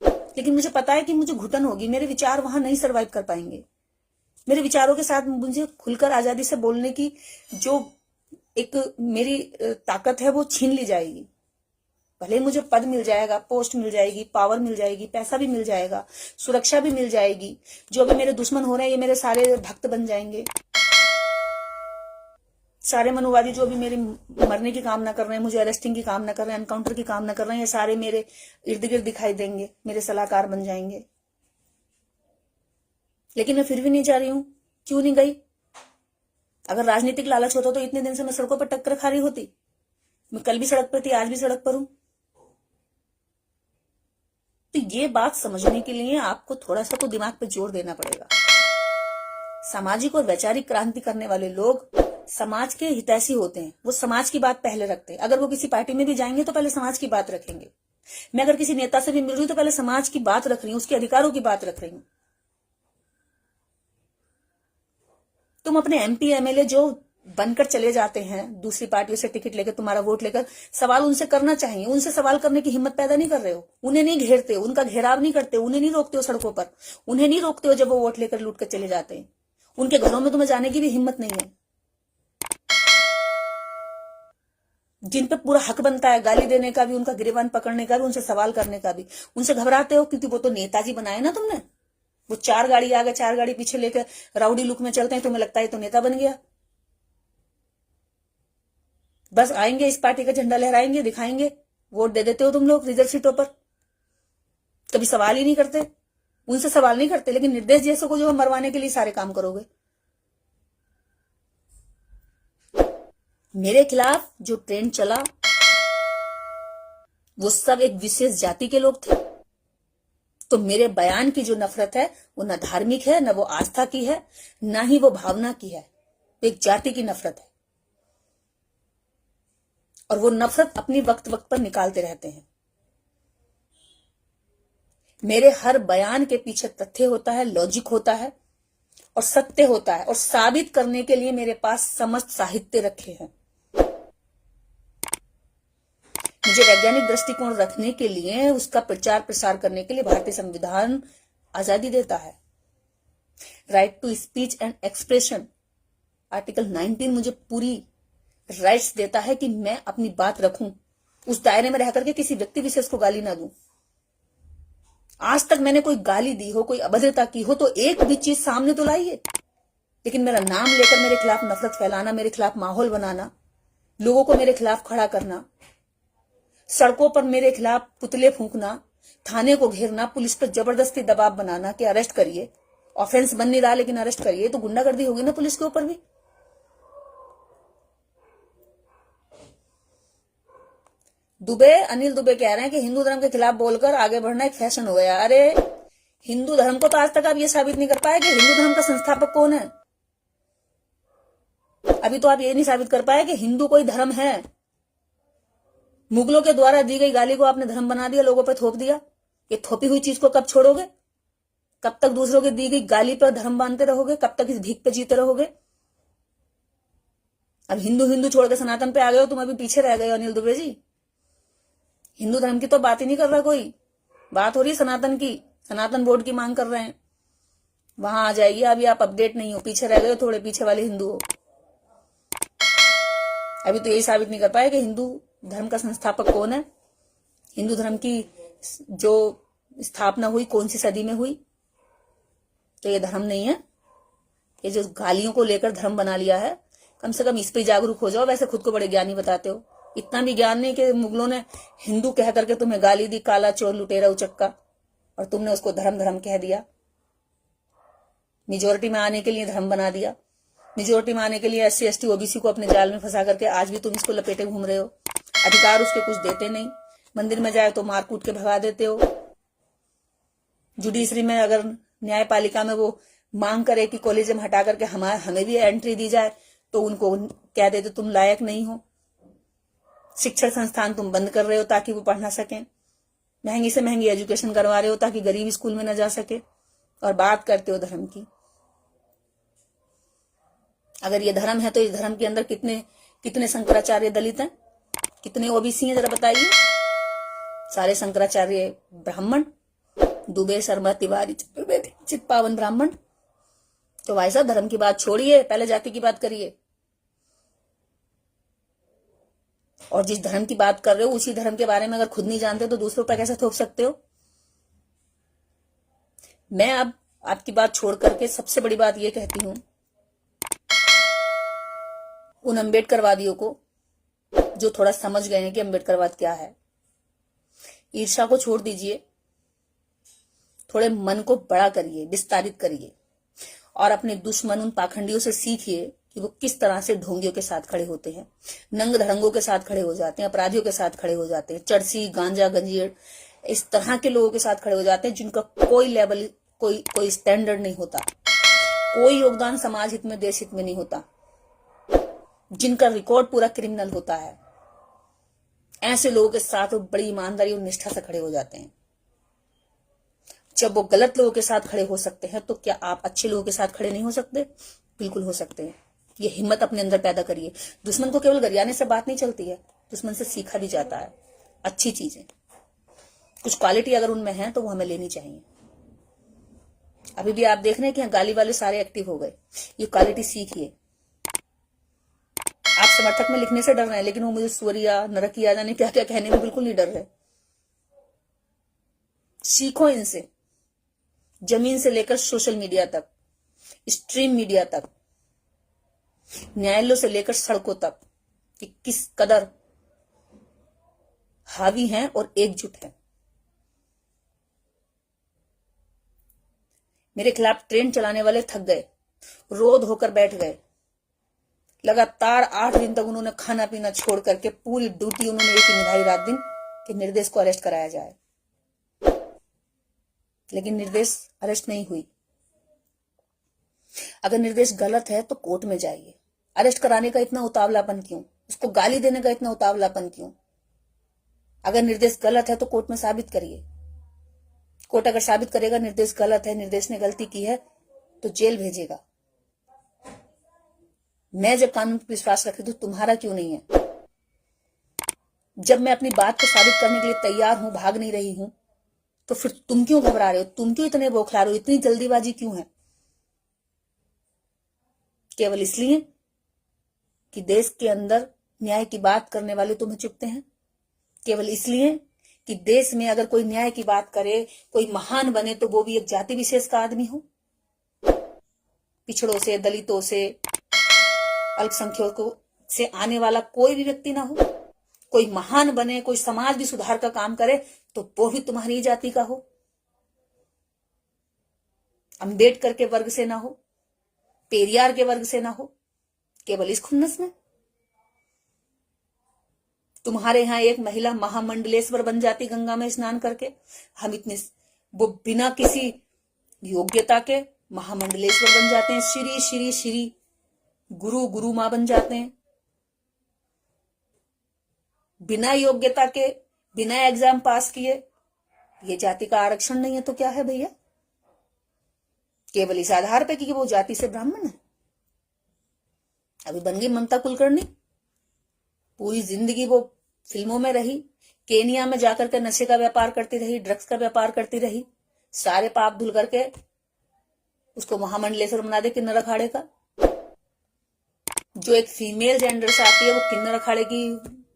लेकिन मुझे पता है कि मुझे घुटन होगी, मेरे विचार वहां नहीं सरवाइव कर पाएंगे। मेरे विचारों के साथ मुझे खुलकर आजादी से बोलने की जो एक मेरी ताकत है वो छीन ली जाएगी। भले मुझे पद मिल जाएगा, पोस्ट मिल जाएगी, पावर मिल जाएगी, पैसा भी मिल जाएगा, सुरक्षा भी मिल जाएगी, जो भी मेरे दुश्मन हो रहे हैं ये मेरे सारे भक्त बन जाएंगे। सारे मनुवादी जो भी मेरे मरने की कामना कर रहे हैं, मुझे अरेस्टिंग की कामना कर रहे हैं, एनकाउंटर की कामना कर रहे हैं, ये सारे मेरे इर्द गिर्द दिखाई देंगे, मेरे सलाहकार बन जाएंगे। लेकिन मैं फिर भी नहीं जा रही हूं। क्यों नहीं गई? अगर राजनीतिक लालच होता तो इतने दिन से मैं सड़कों पर टक्कर खा रही होती। मैं कल भी सड़क पर थी, आज भी सड़क पर हूं। तो ये बात समझने के लिए आपको थोड़ा सा तो दिमाग पे जोर देना पड़ेगा। सामाजिक और वैचारिक क्रांति करने वाले लोग समाज के हितैषी होते हैं, वो समाज की बात पहले रखते हैं। अगर वो किसी पार्टी में भी जाएंगे तो पहले समाज की बात रखेंगे। मैं अगर किसी नेता से भी मिल रही हूं तो पहले समाज की बात रख रही हूं, उसके अधिकारों की बात रख रही हूं। तुम अपने एमपी एमएलए जो बनकर चले जाते हैं दूसरी पार्टियों से टिकट लेकर, तुम्हारा वोट लेकर, सवाल उनसे करना चाहिए। उनसे सवाल करने की हिम्मत पैदा नहीं कर रहे हो, उन्हें नहीं घेरते, उनका घेराव नहीं करते, उन्हें नहीं रोकते हो सड़कों पर, उन्हें नहीं रोकते हो जब वो वोट लेकर लूट कर चले जाते हैं। उनके घरों में तुम्हें जाने की भी हिम्मत नहीं है। जिन पे पूरा हक बनता है गाली देने का भी, उनका गिरेबान पकड़ने का भी, उनसे सवाल करने का भी, उनसे घबराते हो क्योंकि वो तो नेताजी बनाए ना तुमने। वो 4 गाड़ी आगे 4 गाड़ी पीछे लेकर राउडी लुक में चलते हैं, तुम्हें लगता है तो नेता बन गया। बस आएंगे, इस पार्टी का झंडा लहराएंगे, दिखाएंगे, वोट दे देते हो तुम लोग रिजर्व सीटों पर। कभी सवाल ही नहीं करते, उनसे सवाल नहीं करते, लेकिन निर्देश जैसे को जो मरवाने के लिए सारे काम करोगे। मेरे खिलाफ जो ट्रेंड चला वो सब एक विशेष जाति के लोग थे। तो मेरे बयान की जो नफरत है वो न धार्मिक है, न वो आस्था की है, न ही वो भावना की है, एक जाति की नफरत है। और वो नफरत अपनी वक्त वक्त पर निकालते रहते हैं। मेरे हर बयान के पीछे तथ्य होता है, लॉजिक होता है और सत्य होता है, और साबित करने के लिए मेरे पास समस्त साहित्य रखे हैं। मुझे वैज्ञानिक दृष्टिकोण रखने के लिए, उसका प्रचार प्रसार करने के लिए भारतीय संविधान आजादी देता है। Right to speech and expression, article 19 मुझे पूरी राइट्स देता है कि मैं अपनी बात रखूं, उस दायरे में रह करके किसी व्यक्ति विशेष को गाली ना दूं। आज तक मैंने कोई गाली दी हो, कोई अभद्रता की हो, तो एक भी चीज सामने तो लाइए। लेकिन मेरा नाम लेकर मेरे खिलाफ नफरत फैलाना, मेरे खिलाफ माहौल बनाना, लोगों को मेरे खिलाफ खड़ा करना, सड़कों पर मेरे खिलाफ पुतले फूंकना, थाने को घेरना, पुलिस पर जबरदस्ती दबाव बनाना कि अरेस्ट करिए, ऑफेंस बन नहीं रहा लेकिन अरेस्ट करिए, तो गुंडागर्दी होगी ना पुलिस के ऊपर भी। अनिल दुबे कह रहे हैं कि हिंदू धर्म के खिलाफ बोलकर आगे बढ़ना एक फैशन हो गया। अरे हिंदू धर्म को तो आज तक आप ये साबित नहीं कर पाए कि हिंदू धर्म का संस्थापक कौन है। अभी तो आप ये नहीं साबित कर पाए कि हिंदू कोई धर्म है। मुगलों के द्वारा दी गई गाली को आपने धर्म बना दिया, लोगों पर थोप दिया। ये थोपी हुई चीज को कब छोड़ोगे? कब तक दूसरों की दी गई गाली पर धर्म बांधते रहोगे? कब तक इस भीख पे जीते रहोगे? अब हिंदू हिंदू छोड़ के सनातन पे आ गए हो, तुम अभी पीछे रह गए हो अनिल दुबे जी। हिंदू धर्म की तो बात ही नहीं कर रहा कोई, बात हो रही सनातन की। सनातन बोर्ड की मांग कर रहे हैं, वहां आ जाइए। अभी आप अपडेट नहीं हो, पीछे रह गए हो, थोड़े पीछे वाले हिंदू हो। अभी तो यही साबित नहीं कर पाए कि हिंदू धर्म का संस्थापक कौन है, हिंदू धर्म की जो स्थापना हुई कौन सी सदी में हुई। तो ये धर्म नहीं है, ये जो गालियों को लेकर धर्म बना लिया है, कम से कम इस पे जागरूक हो जाओ। वैसे खुद को बड़े ज्ञानी बताते हो, इतना भी ज्ञान नहीं कि मुगलों ने हिंदू कह करके तुम्हें गाली दी, काला चोर लुटेरा उचक्का, और तुमने उसको धर्म धर्म कह दिया। मेजोरिटी में आने के लिए धर्म बना दिया, मेजोरिटी में आने के लिए SC ST OBC को अपने जाल में फंसा करके आज भी तुम इसको लपेटे घूम रहे हो। अधिकार उसके कुछ देते नहीं, मंदिर में जाए तो मार कूट के भगा देते हो। जुडिशरी में अगर न्यायपालिका में वो मांग करे कि कॉलेज में हटा करके हमें भी एंट्री दी जाए, तो उनको कह देते तुम लायक नहीं हो। शिक्षण संस्थान तुम बंद कर रहे हो ताकि वो पढ़ ना सके, महंगी से महंगी एजुकेशन करवा रहे हो ताकि गरीब स्कूल में न जा सके, और बात करते हो धर्म की। अगर ये धर्म है तो इस धर्म के अंदर कितने शंकराचार्य दलित हैं, कितने OBC हैं, जरा बताइए। सारे शंकराचार्य ब्राह्मण, दुबे शर्मा तिवारी चतुर्वेदी चित्पावन ब्राह्मण। तो भाई साहब धर्म की बात छोड़िए, पहले जाति की बात करिए। और जिस धर्म की बात कर रहे हो उसी धर्म के बारे में अगर खुद नहीं जानते तो दूसरों पर कैसे थोप सकते हो। मैं अब आपकी बात छोड़ करके सबसे बड़ी बात यह कहती हूं, उन अम्बेडकरवादियों को जो थोड़ा समझ गए हैं कि अम्बेडकरवाद क्या है, ईर्ष्या को छोड़ दीजिए, थोड़े मन को बड़ा करिए, विस्तारित करिए, और अपने दुश्मन उन पाखंडियों से सीखिए कि वो किस तरह से ढोंगियों के साथ खड़े होते हैं, नंग धड़ंगों के साथ खड़े हो जाते हैं, अपराधियों के साथ खड़े हो जाते हैं, चरसी गांजा गंजीर इस तरह के लोगों के साथ खड़े हो जाते हैं जिनका कोई लेवल, कोई स्टैंडर्ड नहीं होता, कोई योगदान समाज हित में, देश हित में नहीं होता, जिनका रिकॉर्ड पूरा क्रिमिनल होता है। ऐसे लोगों के साथ वो बड़ी ईमानदारी और निष्ठा से खड़े हो जाते हैं। जब वो गलत लोगों के साथ खड़े हो सकते हैं तो क्या आप अच्छे लोगों के साथ खड़े नहीं हो सकते? बिल्कुल हो सकते हैं। ये हिम्मत अपने अंदर पैदा करिए। दुश्मन को केवल गरियाने से बात नहीं चलती है, दुश्मन से सीखा भी जाता है अच्छी चीजें। कुछ क्वालिटी अगर उनमें है तो वो हमें लेनी चाहिए। अभी भी आप देख रहे हैं कि गाली वाले सारे एक्टिव हो गए। ये क्वालिटी सीखिए। आप समर्थक में लिखने से डर रहे हैं, लेकिन वो मुझे सूर्या नरकिया जाने क्या क्या कहने में बिल्कुल नहीं डर रहे। सीखो इनसे, जमीन से लेकर सोशल मीडिया तक, स्ट्रीम मीडिया तक, न्यायालयों से लेकर सड़कों तक, कि किस कदर हावी हैं और एकजुट हैं। मेरे खिलाफ ट्रेन चलाने वाले थक गए, रोध होकर बैठ गए। लगातार 8 दिन तक उन्होंने खाना पीना छोड़ करके पूरी ड्यूटी उन्होंने एक ही निभाई, रात दिन, कि निर्देश को अरेस्ट कराया जाए। लेकिन निर्देश अरेस्ट नहीं हुई। अगर निर्देश गलत है तो कोर्ट में जाइए। अरेस्ट कराने का इतना उतावलापन क्यों? उसको गाली देने का इतना उतावलापन क्यों? अगर निर्देश गलत है तो कोर्ट में साबित करिए। कोर्ट अगर साबित करेगा निर्देश गलत है, निर्देश ने गलती की है, तो जेल भेजेगा। मैं जब कानून पर विश्वास रखती हूं, तुम्हारा क्यों नहीं है? जब मैं अपनी बात को साबित करने के लिए तैयार हूं, भाग नहीं रही हूं, तो फिर तुम क्यों घबरा रहे हो? तुम क्यों इतने बौखला रहे हो? इतनी जल्दीबाजी क्यों है? केवल इसलिए कि देश के अंदर न्याय की बात करने वाले तुम्हें चुपते हैं? केवल इसलिए कि देश में अगर कोई न्याय की बात करे, कोई महान बने, तो वो भी एक जाति विशेष का आदमी हो? पिछड़ों से, दलितों से, अल्पसंख्यकों से आने वाला कोई भी व्यक्ति ना हो? कोई महान बने, कोई समाज भी सुधार का काम करे, तो वो भी तुम्हारी जाति का हो? अंबेडकर के वर्ग से ना हो, पेरियार के वर्ग से ना हो? केवल इस खुन्नस में तुम्हारे यहां एक महिला महामंडलेश्वर बन जाती गंगा में स्नान करके, हम इतने वो बिना किसी योग्यता के महामंडलेश्वर बन जाते हैं, श्री श्री श्री गुरु गुरु मां बन जाते हैं, बिना योग्यता के, बिना एग्जाम पास किए। ये जाति का आरक्षण नहीं है तो क्या है भैया? केवल इस आधार पे कि वो जाति से ब्राह्मण है। अभी बन गई ममता कुलकर्णी, पूरी जिंदगी वो फिल्मों में रही, केनिया में जाकर के नशे का व्यापार करती रही, ड्रग्स का व्यापार करती रही, सारे पाप धुल करके उसको महामंडलेश्वर बना दे किन्नर अखाड़े का। जो एक फीमेल जेंडर से आती है वो किन्नर अखाड़े की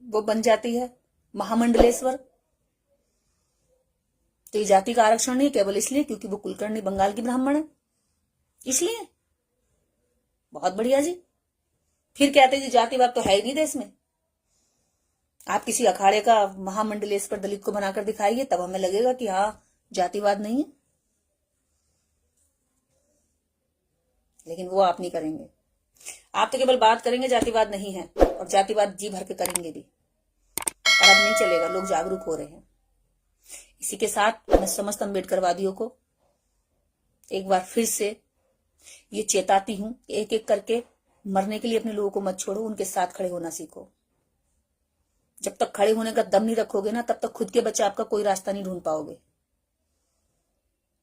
वो बन जाती है महामंडलेश्वर। तो ये जाति का आरक्षण नहीं, केवल इसलिए क्योंकि वो कुलकर्णी बंगाल की ब्राह्मण है, इसलिए। बहुत बढ़िया जी। फिर कहते जी जातिवाद तो है ही नहीं देश में। आप किसी अखाड़े का महामंडलेश्वर दलित को बनाकर दिखाइए, तब हमें लगेगा कि हाँ जातिवाद नहीं है, लेकिन वो आप नहीं करेंगे। आप तो केवल बात करेंगे, जातिवाद नहीं है, और जातिवाद जी भर के करेंगे भी। और अब नहीं चलेगा, लोग जागरूक हो रहे हैं। इसी के साथ मैं समस्त अम्बेडकरवादियों को एक बार फिर से ये चेताती हूं, एक एक करके मरने के लिए अपने लोगों को मत छोड़ो, उनके साथ खड़े होना सीखो। जब तक खड़े होने का दम नहीं रखोगे ना, तब तक खुद के बचाव का कोई रास्ता नहीं ढूंढ पाओगे।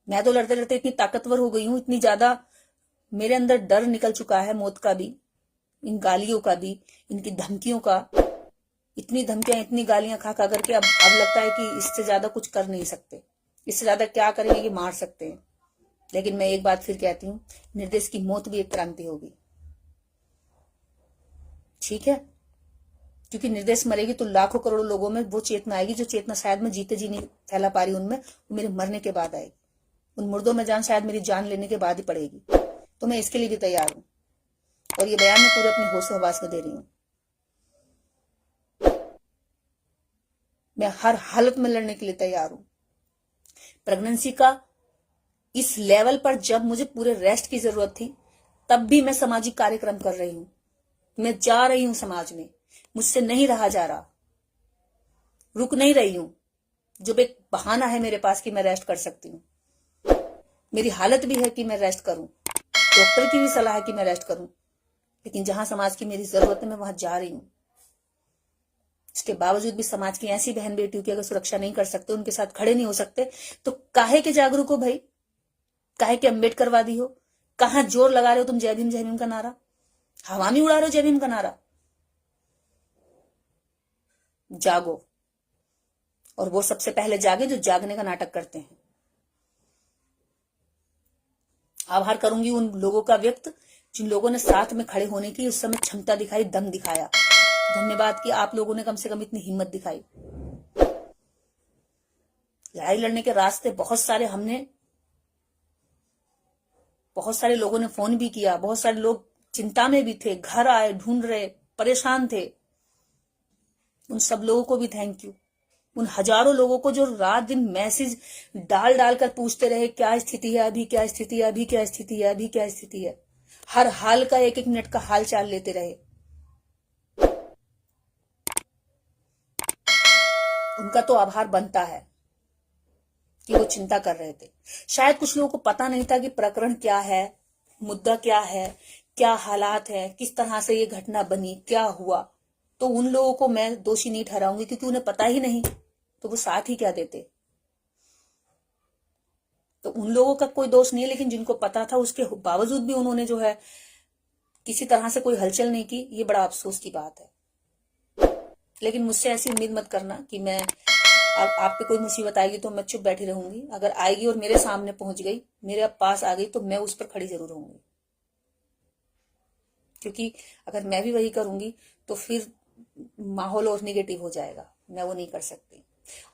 मैं तो लड़ते लड़ते इतनी ताकतवर हो गई हूं, इतनी ज्यादा मेरे अंदर डर निकल चुका है मौत का भी, इन गालियों का भी, इनकी धमकियों का। इतनी धमकियां, इतनी गालियां खा खा करके अब लगता है कि इससे ज्यादा कुछ कर नहीं सकते। इससे ज्यादा क्या करेंगे कि मार सकते हैं। लेकिन मैं एक बात फिर कहती हूं, निर्देश की मौत भी एक क्रांति होगी, ठीक है? क्योंकि निर्देश मरेगी तो लाखों करोड़ों लोगों में वो चेतना आएगी, जो चेतना शायद मैं जीते जी नहीं फैला पा रही उनमें, वो मेरे मरने के बाद आएगी। उन मुर्दों में जान शायद मेरी जान लेने के बाद ही पड़ेगी। तो मैं इसके लिए भी तैयार हूं, और ये बयान मैं पूरे अपने होश हवास में दे रही हूं। मैं हर हालत में लड़ने के लिए तैयार हूं। प्रेगनेंसी का इस लेवल पर जब मुझे पूरे रेस्ट की जरूरत थी, तब भी मैं सामाजिक कार्यक्रम कर रही हूं। मैं जा रही हूं समाज में, मुझसे नहीं रहा जा रहा, रुक नहीं रही हूं। जब एक बहाना है मेरे पास कि मैं रेस्ट कर सकती हूं, मेरी हालत भी है कि मैं रेस्ट करूं, डॉक्टर की भी सलाह है कि मैं रेस्ट करूं, लेकिन जहां समाज की मेरी जरूरत है मैं वहां जा रही हूं। इसके बावजूद भी समाज की ऐसी बहन बेटियों की अगर सुरक्षा नहीं कर सकते, उनके साथ खड़े नहीं हो सकते, तो काहे के जागरूक हो भाई? काहे के अम्बेडकरवादी हो? कहां जोर लगा रहे हो तुम जय भीम का नारा? हवा में उड़ा रहे हो जय भीम का नारा? जागो, और वो सबसे पहले जागे जो जागने का नाटक करते हैं। आभार करूंगी उन लोगों का व्यक्त जिन लोगों ने साथ में खड़े होने की उस समय क्षमता दिखाई, दम दिखाया। धन्यवाद कि आप लोगों ने कम से कम इतनी हिम्मत दिखाई। लड़ाई लड़ने के रास्ते बहुत सारे बहुत सारे लोगों ने फोन भी किया, बहुत सारे लोग चिंता में भी थे, घर आए, ढूंढ रहे, परेशान थे। उन सब लोगों को भी थैंक यू। उन हजारों लोगों को जो रात दिन मैसेज डाल डाल कर पूछते रहे, क्या स्थिति है अभी, क्या स्थिति है अभी, क्या स्थिति है अभी, क्या स्थिति है। हर हाल का एक एक मिनट का हाल चाल लेते रहे। उनका तो आभार बनता है कि वो चिंता कर रहे थे। शायद कुछ लोगों को पता नहीं था कि प्रकरण क्या है, मुद्दा क्या है, क्या हालात है, किस तरह से ये घटना बनी, क्या हुआ। तो उन लोगों को मैं दोषी नहीं ठहराऊंगी, क्योंकि उन्हें पता ही नहीं, तो वो साथ ही क्या देते। तो उन लोगों का कोई दोष नहीं है, लेकिन जिनको पता था उसके बावजूद भी उन्होंने जो है किसी तरह से कोई हलचल नहीं की, ये बड़ा अफसोस की बात है। लेकिन मुझसे ऐसी उम्मीद मत करना कि मैं अब आप पे कोई मुसीबत आएगी तो मैं चुप बैठी रहूंगी। अगर आएगी और मेरे सामने पहुंच गई, मेरे पास आ गई, तो मैं उस पर खड़ी जरूर रहूंगी। क्योंकि अगर मैं भी वही करूंगी तो फिर माहौल और निगेटिव हो जाएगा। मैं वो नहीं कर सकती।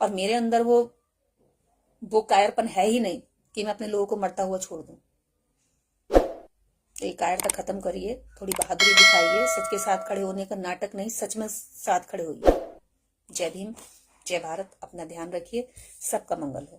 और मेरे अंदर वो कायरपन है ही नहीं कि मैं अपने लोगों को मरता हुआ छोड़ दूं। तो ये कायरता खत्म करिए, थोड़ी बहादुरी दिखाइए, सच के साथ खड़े होने का नाटक नहीं, सच में साथ खड़े होइए। जय भीम, जय भारत। अपना ध्यान रखिए। सबका मंगल हो।